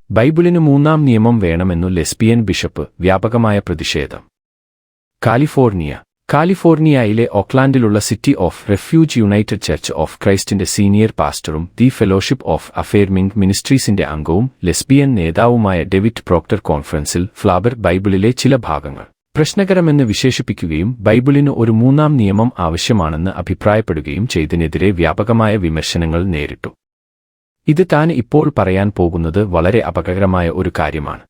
ബൈബിളിന് മൂന്നാം നിയമം വേണമെന്നു ലെസ്ബിയൻ ബിഷപ്പ്, വ്യാപകമായ പ്രതിഷേധം. കാലിഫോർണിയയിലെ ഓക്ലാൻഡിലുള്ള city of refuge united church of ക്രൈസ്റ്റിന്റെ സീനിയർ പാസ്റ്ററും ദി ഫെലോഷിപ്പ് ഓഫ് അഫേർമിംഗ് മിനിസ്ട്രീസിന്റെ അംഗവും ലെസ്ബിയൻ നേതാവുമായ ഡേവിഡ് പ്രോക്ടർ കോൺഫറൻസിൽ ഫ്ലാബർ ബൈബിളിലെ ചില ഭാഗങ്ങൾ പ്രശ്നകരമെന്ന് വിശേഷിപ്പിക്കുകയും ബൈബിളിന് ഒരു മൂന്നാം നിയമം ആവശ്യമാണെന്ന് അഭിപ്രായപ്പെടുകയും ചെയ്തതിനെതിരെ വ്യാപകമായ വിമർശനങ്ങൾ നേരിട്ടു. ഇത് താൻ ഇപ്പോൾ പറയാൻ പോകുന്നത് വളരെ അപകടകരമായ ഒരു കാര്യമാണ്.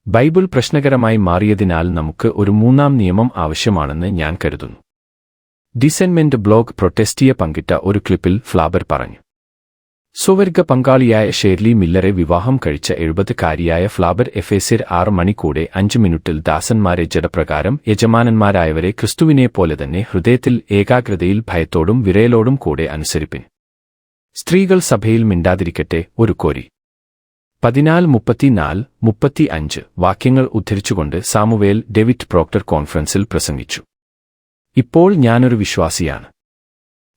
ബൈബിൾ പ്രശ്നകരമായി മാറിയതിനാൽ നമുക്ക് ഒരു മൂന്നാം നിയമം ആവശ്യമാണെന്ന് ഞാൻ കരുതുന്നു. ഡിസെൻമെന്റ് ബ്ലോഗ് പ്രൊട്ടസ്റ്റിയെ പങ്കിട്ട ഒരു ക്ലിപ്പിൽ ഫ്ലാബർ പറഞ്ഞു. സ്വവർഗ പങ്കാളിയായ ഷേർലി മില്ലറെ വിവാഹം കഴിച്ച 70-കാരിയായ ഫ്ലാബർ എഫേസ്യർ 6 മണി കൂടെ 5 മിനിറ്റിൽ ദാസന്മാരെ ജഡപ്രകാരം യജമാനന്മാരായവരെ ക്രിസ്തുവിനെപ്പോലെ തന്നെ ഹൃദയത്തിൽ ഏകാഗ്രതയിൽ ഭയത്തോടും വിറയലോടും കൂടെ അനുസരിപ്പിൻ. സ്ത്രീകൾ സഭയിൽ മിണ്ടാതിരിക്കട്ടെ. ഒരു കോരി 14:34-35 വാക്യങ്ങൾ ഉദ്ധരിച്ചുകൊണ്ട് സാമുവേൽ ഡേവിഡ് പ്രോക്ടർ കോൺഫറൻസിൽ പ്രസംഗിച്ചു. ഇപ്പോൾ ഞാനൊരു വിശ്വാസിയാണ്.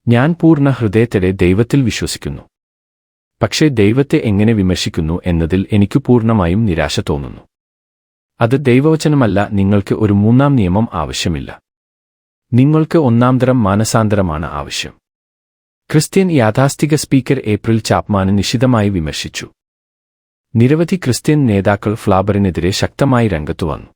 ഞാൻ പൂർണ്ണ ഹൃദയത്തോടെ ദൈവത്തിൽ വിശ്വസിക്കുന്നു. പക്ഷേ ദൈവത്തെ എങ്ങനെ വിമർശിക്കുന്നു എന്നതിൽ എനിക്ക് പൂർണ്ണമായും നിരാശ തോന്നുന്നു. അത് ദൈവവചനമല്ല. നിങ്ങൾക്ക് ഒരു മൂന്നാം നിയമം ആവശ്യമില്ല. നിങ്ങൾക്ക് ഒന്നാംതരം മാനസാന്തരമാണ് ആവശ്യം. ക്രിസ്ത്യൻ യാഥാസ്ഥിക സ്പീക്കർ ഏപ്രിൽ ചാപ്മാന് നിശിതമായി വിമർശിച്ചു. നിരവധി ക്രിസ്ത്യൻ നേതാക്കൾ ഫ്ലാബറിനെതിരെ ശക്തമായി രംഗത്തു വന്നു.